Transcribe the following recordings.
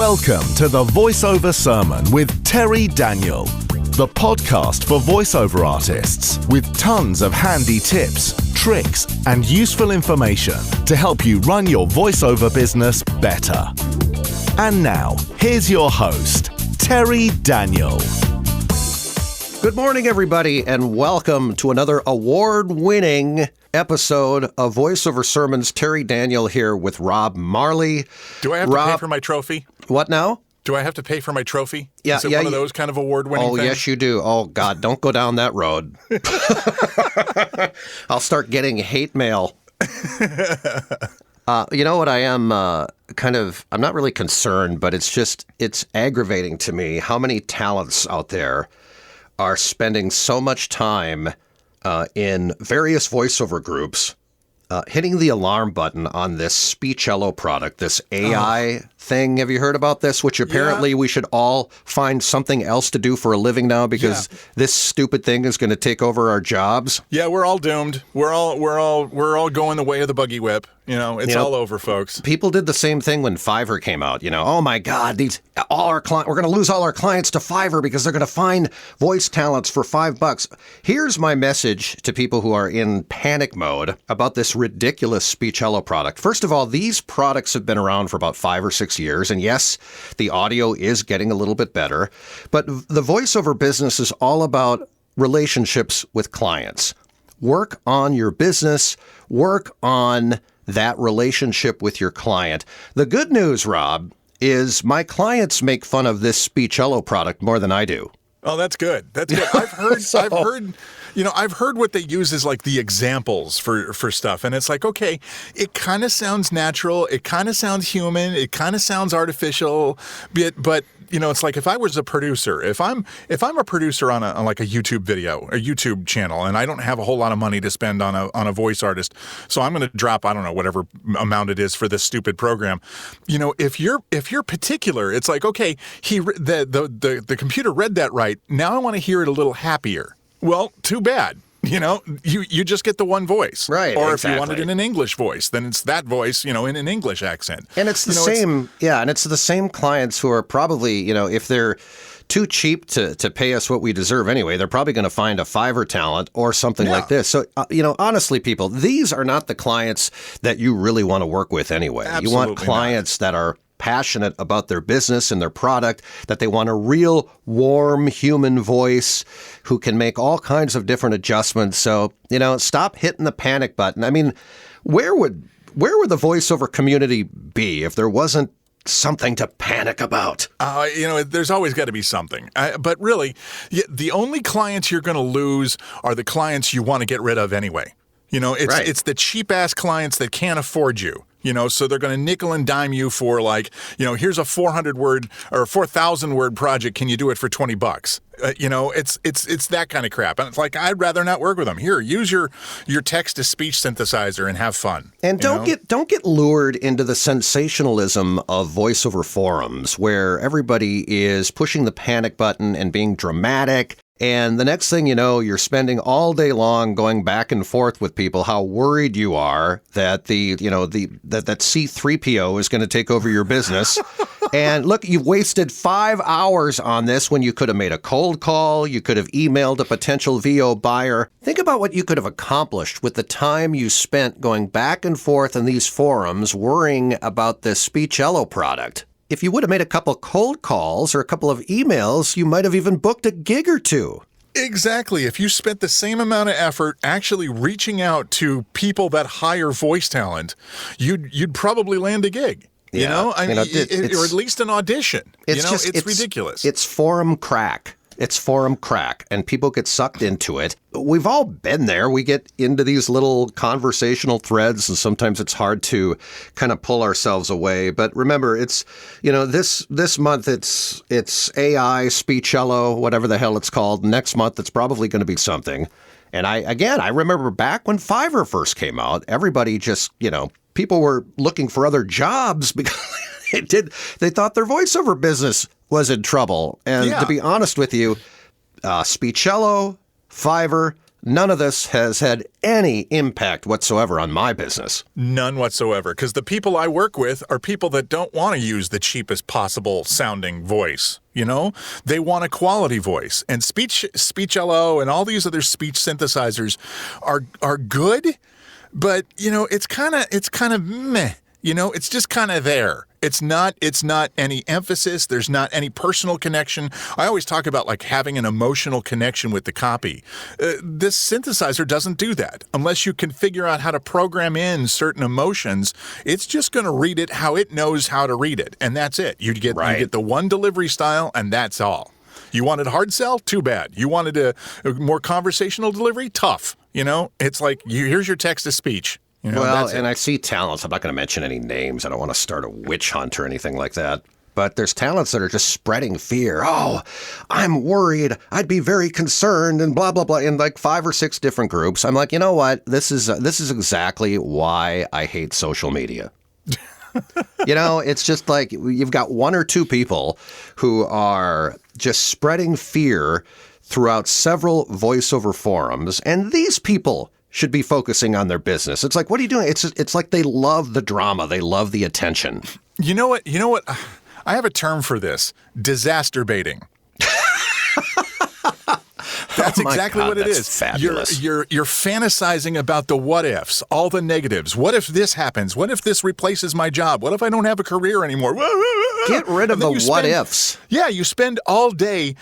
Welcome to the Voiceover Sermon with Terry Daniel, the podcast for voiceover artists with tons of handy tips, tricks, and useful information to help you run your voiceover business better. And now, here's your host, Terry Daniel. Good morning, everybody, and welcome to another award-winning episode of Voiceover Sermons. Terry Daniel here with Rob Marley. Do I have to pay for my trophy? What now? Do I have to pay for my trophy? Yeah, Is it one of those kind of award-winning things? Oh, yes, you do. Oh, God, don't go down that road. I'll start getting hate mail. You know what, I am I'm not really concerned, but it's aggravating to me how many talents out there are spending so much time in various voiceover groups hitting the alarm button on this Speechello product, this AI thing. Have you heard about this? Which apparently we should all find something else to do for a living now because this stupid thing is going to take over our jobs. Yeah, we're all doomed. We're all going the way of the buggy whip. It's all over, folks. People did the same thing when Fiverr came out. Oh my God, we're going to lose all our clients to Fiverr because they're going to find voice talents for $5. Here's my message to people who are in panic mode about this ridiculous Speechello product. First of all, these products have been around for about 5 or 6 years, and yes, the audio is getting a little bit better, but the voiceover business is all about relationships with clients. Work on your business, work on that relationship with your client. The good news, Rob, is my clients make fun of this Speechello product more than I do. Oh, that's good. That's good. I've heard what they use as like the examples for stuff. And it's like, okay, it kind of sounds natural. It kind of sounds human. It kind of sounds artificial. But it's like if I was a producer, if I'm a producer on a YouTube video, a YouTube channel, and I don't have a whole lot of money to spend on a voice artist, so I'm going to drop, I don't know, whatever amount it is for this stupid program. If you're particular, it's like, okay, the computer read that right. Now I want to hear it a little happier. Well, too bad. You just get the one voice. Right. Or exactly. If you want it in an English voice, then it's that voice, in an English accent. And it's the same, and it's the same clients who are probably, if they're too cheap to pay us what we deserve anyway, they're probably going to find a Fiverr talent or something like this. So, honestly, people, these are not the clients that you really want to work with anyway. Absolutely you want clients that are passionate about their business and their product, that they want a real warm human voice who can make all kinds of different adjustments. So, stop hitting the panic button. I mean, where would the voiceover community be if there wasn't something to panic about? There's always got to be something. But really, the only clients you're going to lose are the clients you want to get rid of anyway. It's the cheap-ass clients that can't afford you. So they're going to nickel and dime you for here's a 400-word or 4,000-word project. Can you do it for $20? It's that kind of crap. And it's like, I'd rather not work with them. Here, use your text-to-speech synthesizer and have fun. And don't get lured into the sensationalism of voiceover forums where everybody is pushing the panic button and being dramatic. And the next thing you know, you're spending all day long going back and forth with people how worried you are that that C-3PO is going to take over your business. And look, you've wasted 5 hours on this when you could have made a cold call. You could have emailed a potential VO buyer. Think about what you could have accomplished with the time you spent going back and forth in these forums worrying about this Speechello product. If you would have made a couple cold calls or a couple of emails, you might have even booked a gig or two. Exactly. If you spent the same amount of effort actually reaching out to people that hire voice talent, you'd probably land a gig. Or at least an audition. It's ridiculous. It's forum crack. It's forum crack, and people get sucked into it. We've all been there. We get into these little conversational threads, and sometimes it's hard to kind of pull ourselves away. But remember, it's, this month it's AI, Speechello, whatever the hell it's called. Next month, it's probably going to be something. And I remember back when Fiverr first came out, everybody just, people were looking for other jobs because they thought their voiceover business was in trouble. And to be honest with you, Speechello, Fiverr, none of this has had any impact whatsoever on my business. None whatsoever, because the people I work with are people that don't want to use the cheapest possible sounding voice. You know, they want a quality voice, and SpeechLO and all these other speech synthesizers are good, but you know, it's kind of meh. You know, it's just kind of there. It's not any emphasis. There's not any personal connection. I always talk about like having an emotional connection with the copy. This synthesizer doesn't do that. Unless you can figure out how to program in certain emotions, it's just going to read it how it knows how to read it. And that's it. You get the one delivery style, and that's all. You wanted hard sell? Too bad. You wanted a more conversational delivery? Tough. You know, it's like, here's your text to speech. You know, well, and I see talents. I'm not going to mention any names. I don't want to start a witch hunt or anything like that. But there's talents that are just spreading fear. Oh, I'm worried. I'd be very concerned and blah, blah, blah. In like 5 or 6 different groups. I'm like, you know what? This is exactly why I hate social media. You know, it's just like you've got 1 or 2 people who are just spreading fear throughout several voiceover forums. And these people should be focusing on their business. It's like, what are you doing? It's like they love the drama. They love the attention. You know what? I have a term for this. Disaster baiting. That's exactly what it is. Fabulous. You're fantasizing about the what ifs, all the negatives. What if this happens? What if this replaces my job? What if I don't have a career anymore? Get rid of the what ifs. Yeah, you spend all day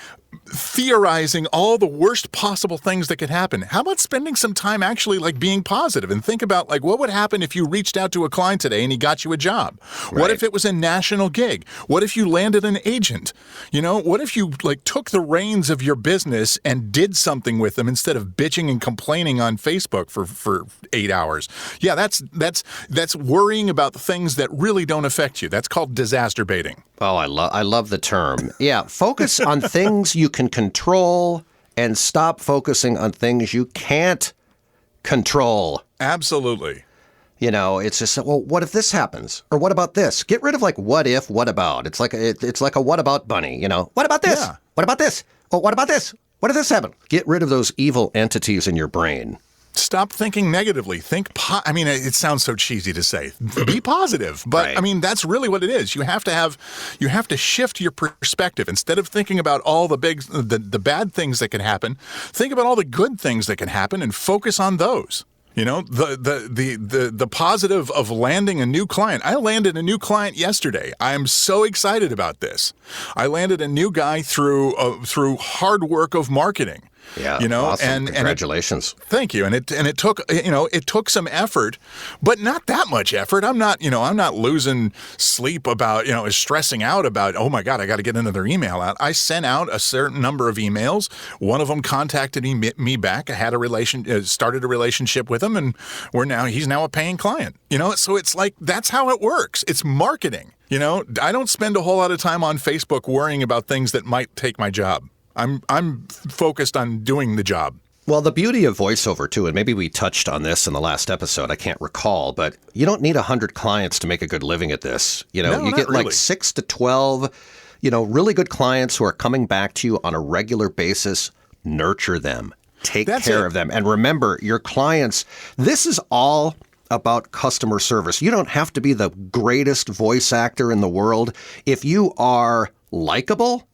theorizing all the worst possible things that could happen. How about spending some time actually like being positive and think about like what would happen if you reached out to a client today and he got you a job? Right. What if it was a national gig? What if you landed an agent? You know, what if you like took the reins of your business and did something with them instead of bitching and complaining on Facebook for 8 hours? Yeah, that's worrying about the things that really don't affect you. That's called disaster baiting. Oh, I love the term. Yeah, focus on things you can control and stop focusing on things you can't control. Absolutely. You know, it's just, well, what if this happens? Or what about this? Get rid of like what if, what about. It's like a what about bunny, you know? What about this? Yeah. What about this? Oh, what about this? What if this happened? Get rid of those evil entities in your brain. Stop thinking negatively. I mean, it sounds so cheesy to say. Be positive. But right. I mean, that's really what it is. You have to shift your perspective. Instead of thinking about all the bad things that can happen, think about all the good things that can happen and focus on those. You know, the positive of landing a new client. I landed a new client yesterday. I am so excited about this. I landed a new guy through hard work of marketing. Yeah, you know, awesome. Congratulations. Thank you. And it took some effort, but not that much effort. I'm not losing sleep about, stressing out about, oh my God, I got to get another email out. I sent out a certain number of emails. One of them contacted me back. I had started a relationship with him, and he's now a paying client. You know, so it's like that's how it works. It's marketing. You know, I don't spend a whole lot of time on Facebook worrying about things that might take my job. I'm focused on doing the job. Well, the beauty of voiceover, too, and maybe we touched on this in the last episode, I can't recall, but you don't need 100 clients to make a good living at this. You know, you get really. Like 6 to 12, really good clients who are coming back to you on a regular basis. Nurture them. Take care of them. And remember, your clients, this is all about customer service. You don't have to be the greatest voice actor in the world. If you are likable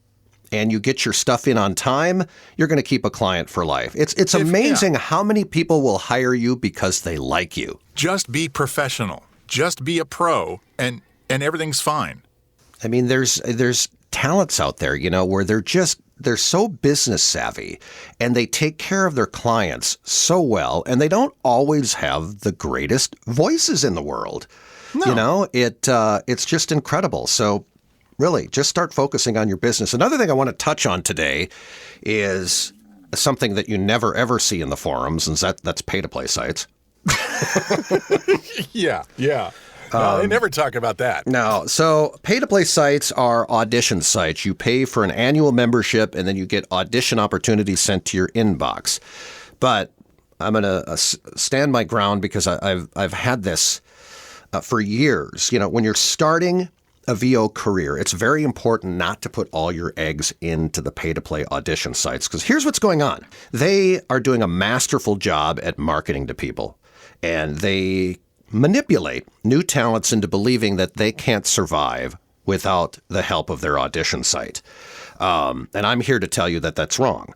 and you get your stuff in on time, you're going to keep a client for life. It's amazing how many people will hire you because they like you. Just be professional. Just be a pro, and everything's fine. I mean, there's talents out there, where they're so business savvy and they take care of their clients so well, and they don't always have the greatest voices in the world. No. It's just incredible. So really, just start focusing on your business. Another thing I want to touch on today is something that you never, ever see in the forums, and that's pay-to-play sites. Yeah. No, they never talk about that. No. So pay-to-play sites are audition sites. You pay for an annual membership, and then you get audition opportunities sent to your inbox. But I'm going to stand my ground because I've had this for years. When you're starting a VO career, it's very important not to put all your eggs into the pay-to-play audition sites. Because here's what's going on. They are doing a masterful job at marketing to people. And they manipulate new talents into believing that they can't survive without the help of their audition site. And I'm here to tell you that that's wrong.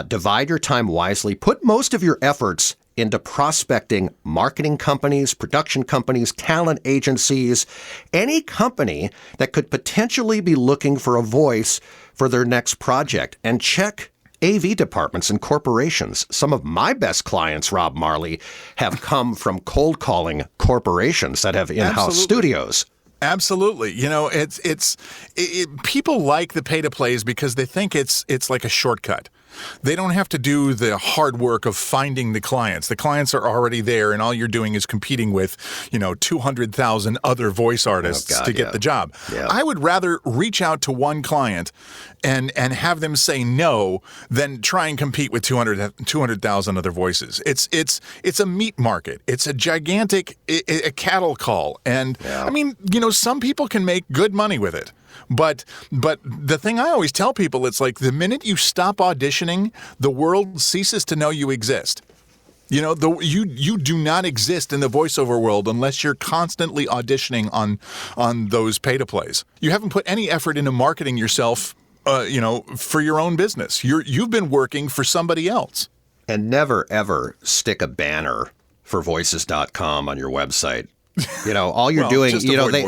Divide your time wisely. Put most of your efforts into prospecting marketing companies, production companies, talent agencies, any company that could potentially be looking for a voice for their next project. And check AV departments and corporations. Some of my best clients, Rob Marley, have come from cold calling corporations that have in-house studios. Absolutely. You know, people like the pay-to-plays because they think it's like a shortcut. They don't have to do the hard work of finding the clients. The clients are already there, and all you're doing is competing with, 200,000 other voice artists to get the job. Yeah. I would rather reach out to one client and have them say no than try and compete with 200,000 other voices. It's a meat market. It's a gigantic a cattle call. And I mean, some people can make good money with it. But the thing I always tell people, it's like the minute you stop auditioning, the world ceases to know you exist. You do not exist in the voiceover world unless you're constantly auditioning on those pay-to-plays. You haven't put any effort into marketing yourself, for your own business. You've been working for somebody else. And never, ever stick a banner for voices.com on your website. All you're doing,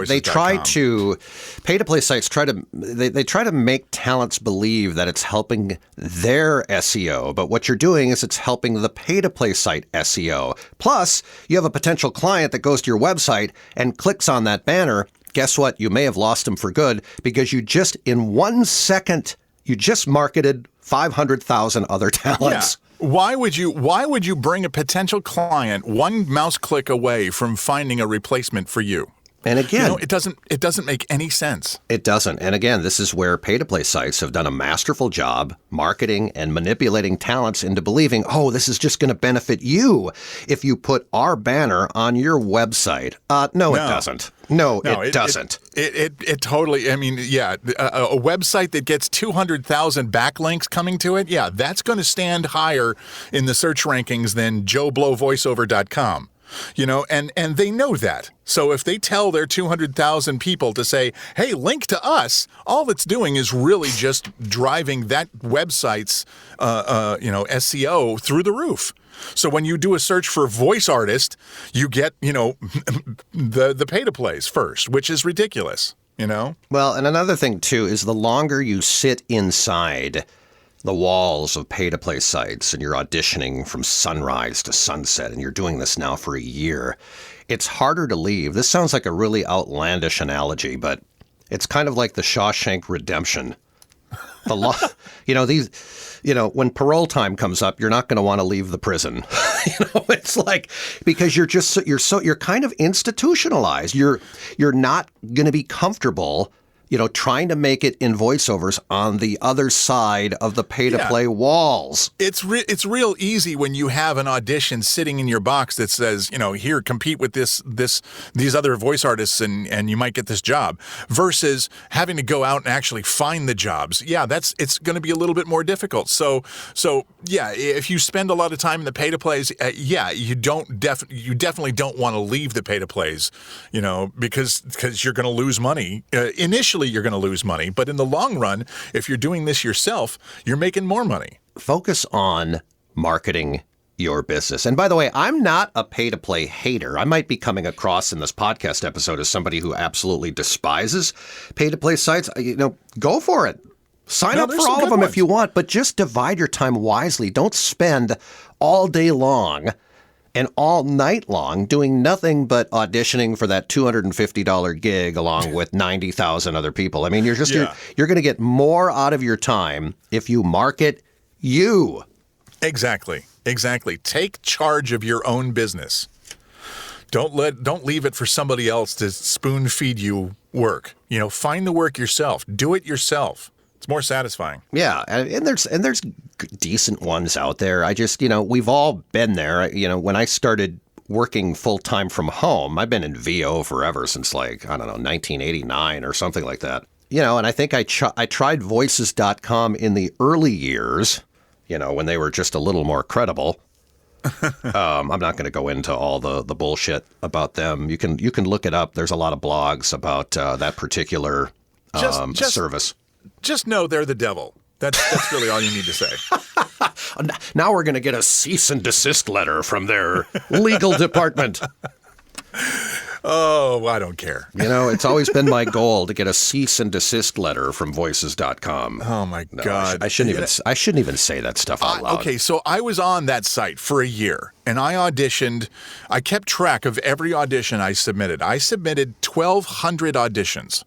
they try to, pay-to-play sites they try to make talents believe that it's helping their SEO. But what you're doing is it's helping the pay-to-play site SEO. Plus, you have a potential client that goes to your website and clicks on that banner. Guess what? You may have lost them for good because you just, in 1 second, you just marketed 500,000 other talents. Yeah. Why would you bring a potential client one mouse click away from finding a replacement for you? And again, it doesn't make any sense. It doesn't. And again, this is where pay-to-play sites have done a masterful job marketing and manipulating talents into believing, this is just going to benefit you if you put our banner on your website. No, it doesn't. No, it doesn't. It totally, I mean, a website that gets 200,000 backlinks coming to it, that's going to stand higher in the search rankings than joeblowvoiceover.com. And they know that. So if they tell their 200,000 people to say, hey, link to us, all it's doing is really just driving that website's, SEO through the roof. So when you do a search for voice artist, you get, the pay-to-plays first, which is ridiculous, Well, and another thing, too, is the longer you sit inside the walls of pay-to-play sites and you're auditioning from sunrise to sunset, and you're doing this now for a year, it's harder to leave. This sounds like a really outlandish analogy, but it's kind of like the Shawshank Redemption. When parole time comes up, you're not going to want to leave the prison. It's like, because you're kind of institutionalized. You're not going to be comfortable trying to make it in voiceovers on the other side of the pay-to-play walls. It's real easy when you have an audition sitting in your box that says, here, compete with these other voice artists and you might get this job, versus having to go out and actually find the jobs. Yeah, it's going to be a little bit more difficult. So if you spend a lot of time in the pay-to-plays, you definitely don't want to leave the pay-to-plays, because you're going to lose money. Initially, you're going to lose money, but in the long run, if you're doing this yourself, you're making more money. Focus on marketing your business. And by the way, I'm not a pay-to-play hater. I might be coming across in this podcast episode as somebody who absolutely despises pay-to-play sites. Go for it. Sign up for all of them if you want, but just divide your time wisely. Don't spend all day long and all night long doing nothing but auditioning for that $250 gig along with 90,000 other people. I mean, you're going to get more out of your time if you market you. Exactly. Take charge of your own business. Don't leave it for somebody else to spoon feed you work. Find the work yourself. Do it yourself. It's more satisfying. Yeah, and there's decent ones out there. I just, we've all been there. When I started working full-time from home. I've been in VO forever, since 1989 or something like that. And I think I tried voices.com in the early years, when they were just a little more credible. I'm not going to go into all the bullshit about them. You can look it up. There's a lot of blogs about that particular service. Just know they're the devil. That's really all you need to say. Now we're going to get a cease and desist letter from their legal department. Oh, I don't care. It's always been my goal to get a cease and desist letter from voices.com. Oh my God. I shouldn't even say that stuff out loud. Okay, so I was on that site for a year and I auditioned. I kept track of every audition I submitted. I submitted 1,200 auditions.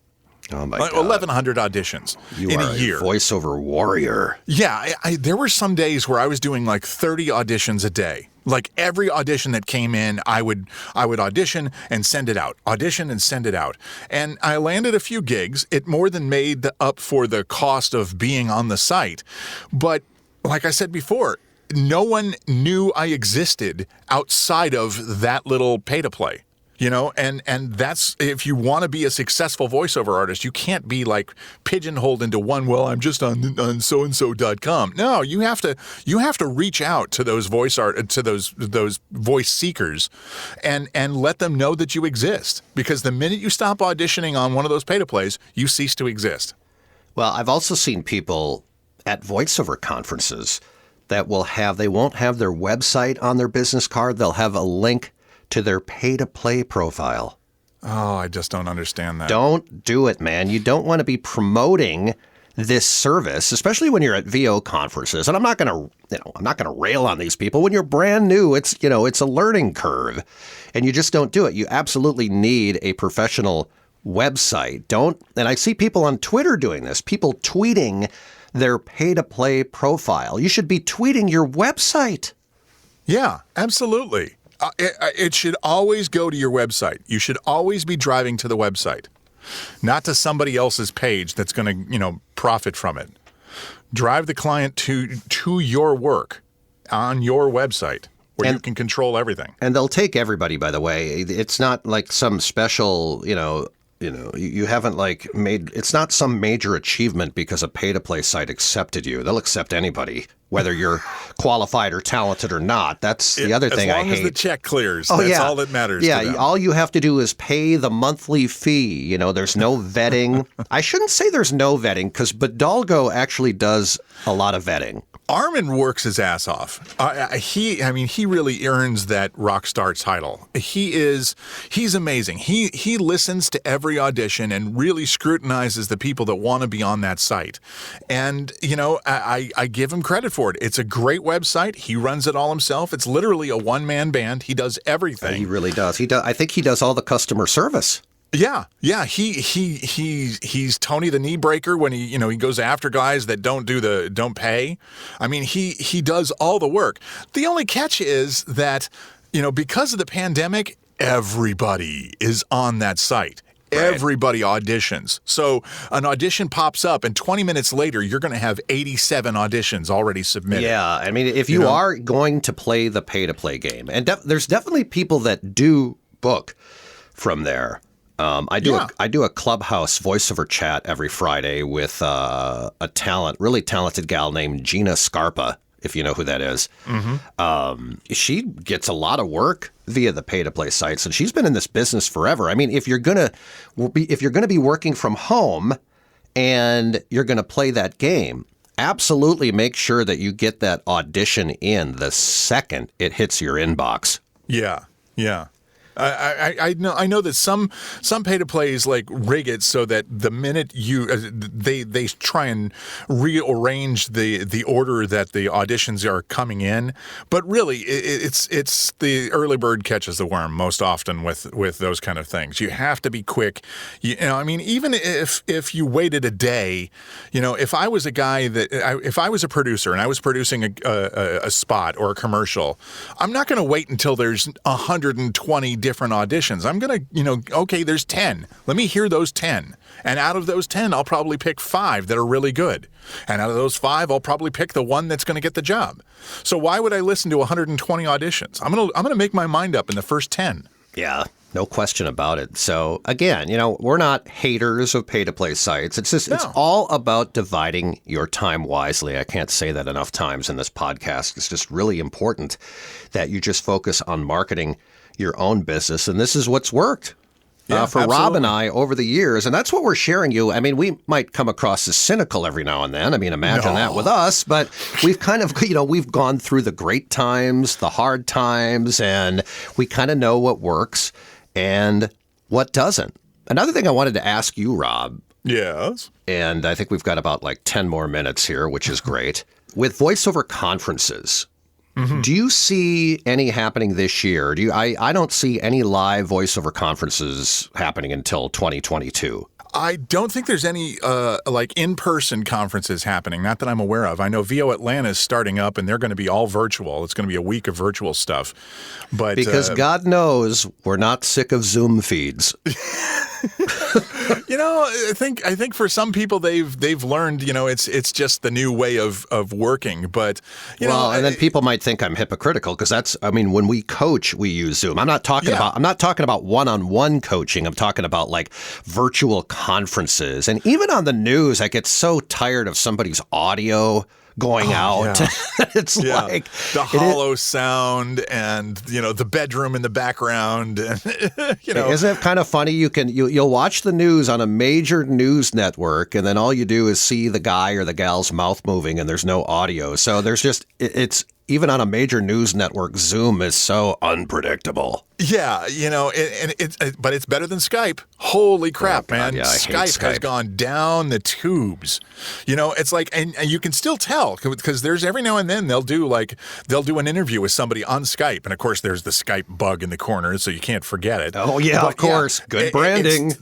Oh my God. 1,100 auditions in a year. Voiceover Warrior. Yeah, there were some days where I was doing 30 auditions a day. Every audition that came in, I would audition and send it out. Audition and send it out. And I landed a few gigs. It more than made up for the cost of being on the site. But like I said before, no one knew I existed outside of that little pay-to-play. And that's, if you want to be a successful voiceover artist, you can't be pigeonholed into one, well, I'm just on soandso.com. No, you have to reach out to those those voice seekers and let them know that you exist. Because the minute you stop auditioning on one of those pay-to-plays, you cease to exist. Well, I've also seen people at voiceover conferences that they won't have their website on their business card. They'll have a link to their pay-to-play profile. Oh, I just don't understand that. Don't do it, man. You don't want to be promoting this service, especially when you're at VO conferences. And I'm not going to rail on these people. When you're brand new, it's a learning curve, and you just don't do it. You absolutely need a professional website. And I see people on Twitter doing this, people tweeting their pay-to-play profile. You should be tweeting your website. Yeah, absolutely. It should always go to your website. You should always be driving to the website, not to somebody else's page that's going to, profit from it. Drive the client to your work on your website where you can control everything. And they'll take everybody, by the way. It's not like some special, you haven't it's not some major achievement because a pay-to-play site accepted you. They'll accept anybody, whether you're qualified or talented or not. That's the other thing I hate. As long as the check clears, that's all that matters. Yeah, to them. All you have to do is pay the monthly fee. There's no vetting. I shouldn't say there's no vetting, because Badalgo actually does a lot of vetting. Armin works his ass off. He really earns that rock star title. He's amazing. He listens to every audition and really scrutinizes the people that want to be on that site. And, I give him credit for it. It's a great website. He runs it all himself. It's literally a one-man band. He does everything. He really does. I think he does all the customer service. Yeah. He's Tony the knee breaker when he goes after guys that don't pay. He does all the work. The only catch is that, because of the pandemic, everybody is on that site. Right. Everybody auditions. So an audition pops up and 20 minutes later, you're going to have 87 auditions already submitted. Yeah. If you are going to play the pay-to-play game, and there's definitely people that do book from there. I do a Clubhouse voiceover chat every Friday with a really talented gal named Gina Scarpa, if you know who that is. Mm-hmm. She gets a lot of work via the pay-to-play sites, and she's been in this business forever. If you're gonna be working from home and you're gonna play that game, absolutely make sure that you get that audition in the second it hits your inbox. Yeah. I know that some pay-to-plays rig it so that the minute they try and rearrange the order that the auditions are coming in, but really it's the early bird catches the worm most often with those kind of things. You have to be quick. Even if you waited a day, if I was a guy if I was a producer and I was producing a spot or a commercial, I'm not going to wait until there's 120 different auditions. I'm going to, okay, there's 10. Let me hear those 10. And out of those 10, I'll probably pick 5 that are really good. And out of those 5, I'll probably pick the one that's going to get the job. So why would I listen to 120 auditions? I'm going to make my mind up in the first 10. Yeah, no question about it. So again, we're not haters of pay-to-play sites. It's just, It's all about dividing your time wisely. I can't say that enough times in this podcast. It's just really important that you just focus on marketing your own business. And this is what's worked. For absolutely. Rob and I over the years, and that's what we're sharing you. I mean, we might come across as cynical every now and then. I mean, imagine that with us, but we've kind of, we've gone through the great times, the hard times, and we kind of know what works and what doesn't. Another thing I wanted to ask you, Rob. Yes. And I think we've got about 10 more minutes here, which is great. With voiceover conferences, do you see any happening this year? I don't see any live voiceover conferences happening until 2022. I don't think there's any in-person conferences happening, not that I'm aware of. I know VO Atlanta is starting up, and they're going to be all virtual. It's going to be a week of virtual stuff. But because God knows we're not sick of Zoom feeds. I think for some people they've learned, it's just the new way of working. But and then people might think I'm hypocritical because when we coach, we use Zoom. I'm not talking about one-on-one coaching. I'm talking about virtual conferences. And even on the news, I get so tired of somebody's audio going out. Yeah. It's like the hollow sound and, the bedroom in the background. And, Isn't it kind of funny? You'll watch the news on a major news network and then all you do is see the guy or the gal's mouth moving and there's no audio. So there's just, it's even on a major news network, Zoom is so unpredictable. Yeah, but it's better than Skype. Holy crap, man. Yeah, Skype has gone down the tubes. It's like, and you can still tell because there's every now and then they'll do an interview with somebody on Skype. And of course, there's the Skype bug in the corner, so you can't forget it. Oh, yeah, but, of course. Good branding.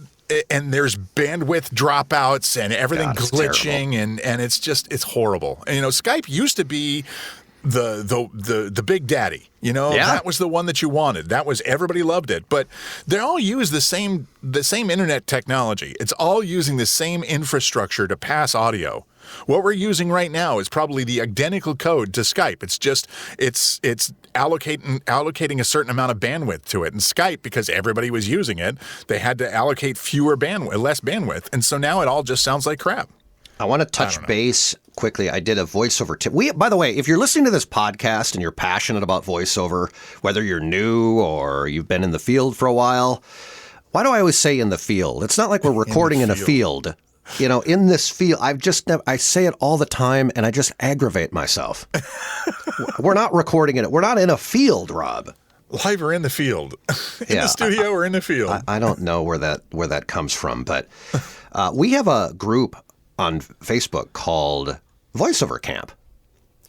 And there's bandwidth dropouts and everything glitching. And it's horrible. And, Skype used to be the big daddy, that was the one that you wanted. That was, everybody loved it, but they all use the same internet technology. It's all using the same infrastructure to pass audio. What we're using right now is probably the identical code to Skype. It's just, it's allocating a certain amount of bandwidth to it. And Skype, because everybody was using it, they had to allocate less bandwidth. And so now it all just sounds like crap. I want to touch base quickly. I did a voiceover tip. By the way, if you're listening to this podcast and you're passionate about voiceover, whether you're new or you've been in the field for a while, why do I always say in the field? It's not like we're recording in a field. In this field, I say it all the time and I just aggravate myself. We're not recording in it. We're not in a field, Rob. Live or in the field. In the studio or in the field. I don't know where that comes from, but we have a group on Facebook called Voiceover Camp,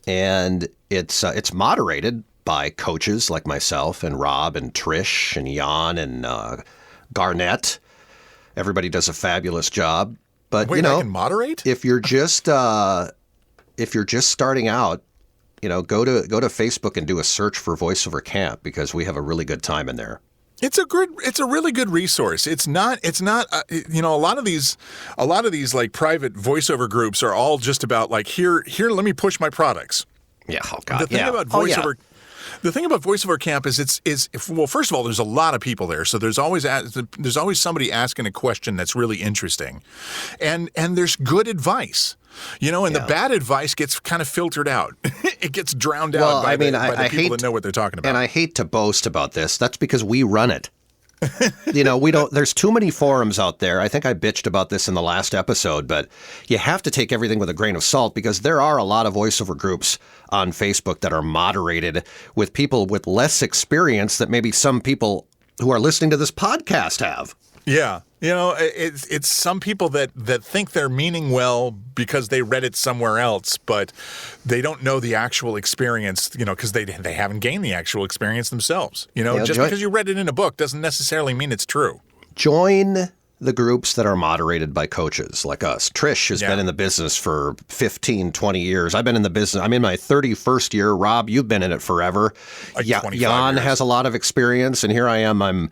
and it's moderated by coaches like myself and Rob and Trish and Jan and Garnett. Everybody does a fabulous job. But wait, I can moderate? If you're just starting out, go to Facebook and do a search for Voiceover Camp because we have a really good time in there. It's a really good resource. It's not a lot of these like private voiceover groups are all just about like here let me push my products. Yeah, oh God. The thing about voiceover The thing about Voiceover Camp is well, first of all, there's a lot of people there, so there's always somebody asking a question that's really interesting, and there's good advice. The bad advice gets kind of filtered out. It gets drowned out by the people that know what they're talking about. And I hate to boast about this. That's because we run it. We don't, there's too many forums out there. I think I bitched about this in the last episode, but you have to take everything with a grain of salt because there are a lot of voiceover groups on Facebook that are moderated with people with less experience that maybe some people who are listening to this podcast have. Yeah. It's some people that think they're meaning well because they read it somewhere else, but they don't know the actual experience, because they haven't gained the actual experience themselves. Just because you read it in a book doesn't necessarily mean it's true. Join the groups that are moderated by coaches like us. Trish has been in the business for 15, 20 years. I've been in the business. I'm in my 31st year. Rob, you've been in it forever. Like Jan has a lot of experience, and here I am. I'm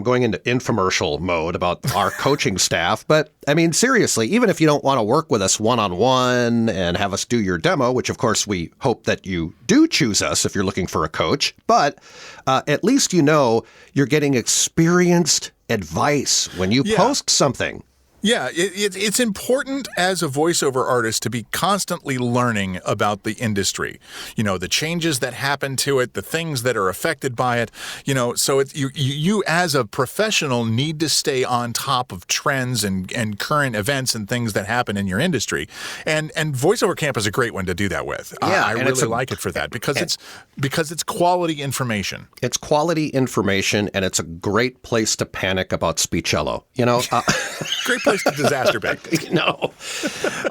going into infomercial mode about our coaching staff. But I mean, seriously, even if you don't want to work with us one-on-one and have us do your demo, which of course we hope that you do choose us if you're looking for a coach, but at least you know you're getting experienced advice when you post something. Yeah, it's important as a voiceover artist to be constantly learning about the industry. You know, the changes that happen to it, the things that are affected by it. You know, so you as a professional need to stay on top of trends and current events and things that happen in your industry. And Voiceover Camp is a great one to do that with. Yeah, I really like it for that because it's quality information. It's quality information, and it's a great place to panic about Speechello. You know, great place to disaster bank.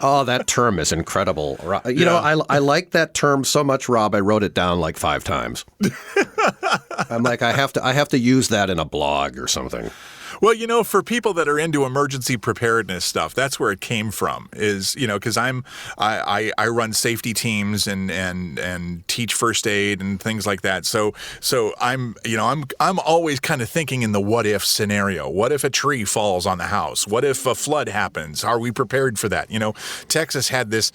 Oh, that term is incredible. You know, I like that term so much, Rob. I wrote it down like 5 times. I'm like, I have to use that in a blog or something. Well, you know, for people that are into emergency preparedness stuff, that's where it came from. Is, you know, because I run safety teams and teach first aid and things like that. So I'm always kind of thinking in the what if scenario. What if a tree falls on the house? What if a flood happens? Are we prepared for that? You know, Texas had this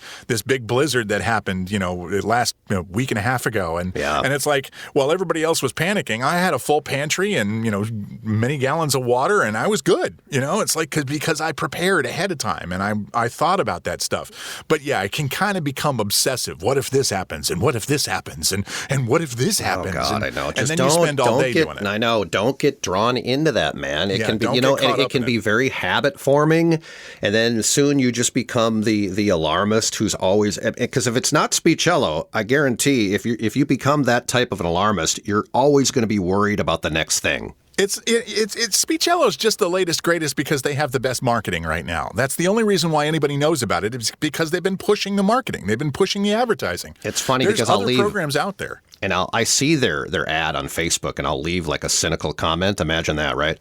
big blizzard that happened, you know, last week and a half ago, and it's like, while everybody else was panicking, I had a full pantry and, you know, many gallons of water. And I was good, you know. It's like because I prepared ahead of time and I thought about that stuff. But yeah, I can kind of become obsessive. What if this happens? And what if this happens? And what if this happens? Oh God, and, I know. Just and then you spend all day doing it. I know. Don't get drawn into that, man. It can be, you know, and it can be very habit forming. And then soon you just become the alarmist who's always, because if it's not Speechello, I guarantee if you become that type of an alarmist, you're always going to be worried about the next thing. It's Speechello's just the latest greatest because they have the best marketing right now. That's the only reason why anybody knows about it, is because they've been pushing the marketing. They've been pushing the advertising. It's funny There's because I'll other leave programs out there. And I see their ad on Facebook, and I'll leave like a cynical comment. Imagine that, right?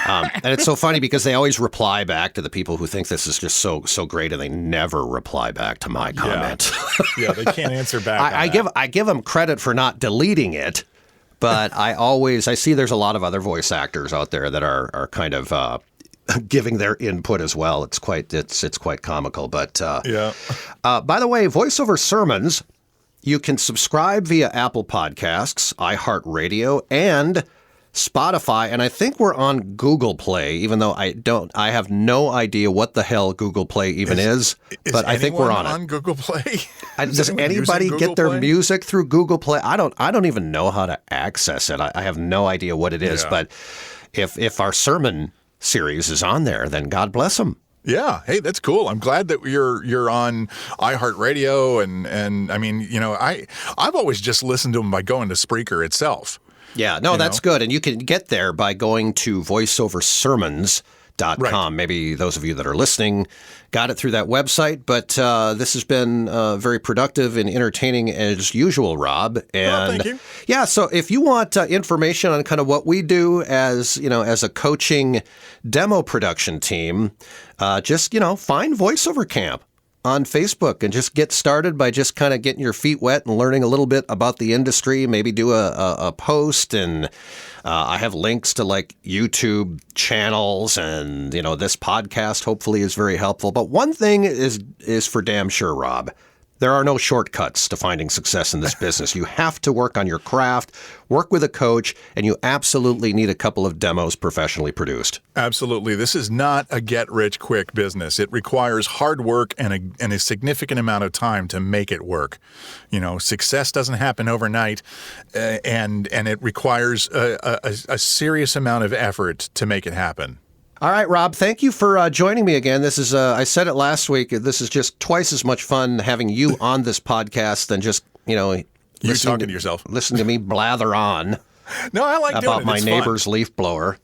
And it's so funny because they always reply back to the people who think this is just so great, and they never reply back to my comment. Yeah, they can't answer back. I give them credit for not deleting it. But I see there's a lot of other voice actors out there that are kind of giving their input as well. It's quite comical. But by the way, voiceover sermons, you can subscribe via Apple Podcasts, iHeartRadio, and Spotify, and I think we're on Google Play, even though I have no idea what the hell Google Play even is, but I think we're on Google Play? Does anybody get their music through Google Play? I don't even know how to access it. I have no idea what it is, but if our sermon series is on there, then God bless them. Yeah. Hey, that's cool. I'm glad that you're on iHeartRadio, and I mean, you know, I've always just listened to them by going to Spreaker itself. Yeah, no, that's good. And you can get there by going to voiceoversermons.com. Right. Maybe those of you that are listening got it through that website. But this has been very productive and entertaining as usual, Rob. And thank you. Yeah, so if you want information on kind of what we do as a coaching demo production team, just find Voiceover Camp on Facebook and just get started by just kind of getting your feet wet and learning a little bit about the industry. Maybe do a post, and I have links to like YouTube channels, and this podcast hopefully is very helpful. But one thing is for damn sure, Rob. There are no shortcuts to finding success in this business. You have to work on your craft, work with a coach, and you absolutely need a couple of demos professionally produced. Absolutely. This is not a get-rich-quick business. It requires hard work and a significant amount of time to make it work. Success doesn't happen overnight, and it requires a serious amount of effort to make it happen. All right, Rob, thank you for joining me again. This is, I said it last week, this is just twice as much fun having you on this podcast than just, you talking to yourself. Listen to me blather on. No, I like doing it. About my neighbor's leaf blower.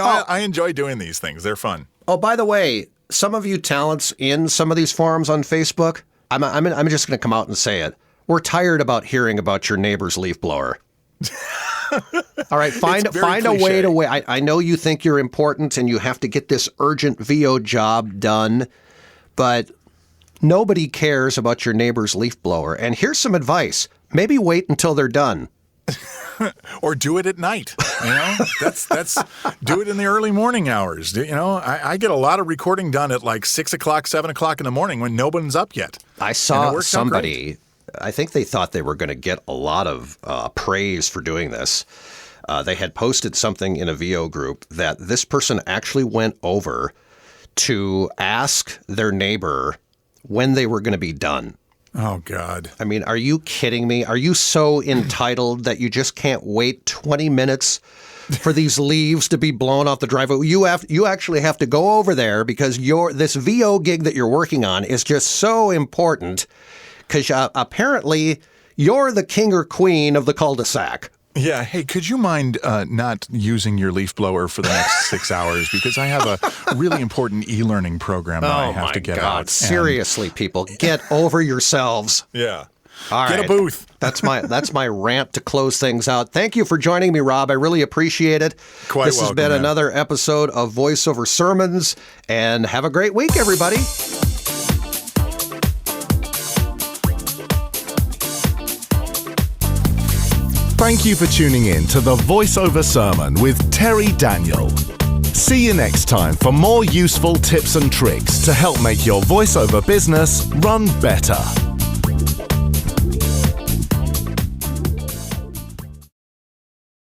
I enjoy doing these things. They're fun. Oh, by the way, some of you talents in some of these forums on Facebook, I'm just going to come out and say it. We're tired about hearing about your neighbor's leaf blower. All right, find a way to wait. I know you think you're important and you have to get this urgent VO job done, but nobody cares about your neighbor's leaf blower. And here's some advice. Maybe wait until they're done. Or do it at night. That's do it in the early morning hours. I get a lot of recording done at like 6 o'clock, 7 o'clock in the morning when no one's up yet. I saw somebody, I think they thought they were going to get a lot of praise for doing this. They had posted something in a VO group that this person actually went over to ask their neighbor when they were going to be done. Oh, God. I mean, are you kidding me? Are you so entitled that you just can't wait 20 minutes for these leaves to be blown off the driveway? You actually have to go over there because this VO gig that you're working on is just so important because apparently you're the king or queen of the cul-de-sac. Yeah. Hey, could you mind not using your leaf blower for the next 6 hours? Because I have a really important e-learning program that I have to get out. Seriously, people, get over yourselves. Yeah. All right. Get a booth. That's my rant to close things out. Thank you for joining me, Rob. I really appreciate it. This has been another episode of Voiceover Sermons, and have a great week, everybody. Thank you for tuning in to the Voiceover Sermon with Terry Daniel. See you next time for more useful tips and tricks to help make your voiceover business run better.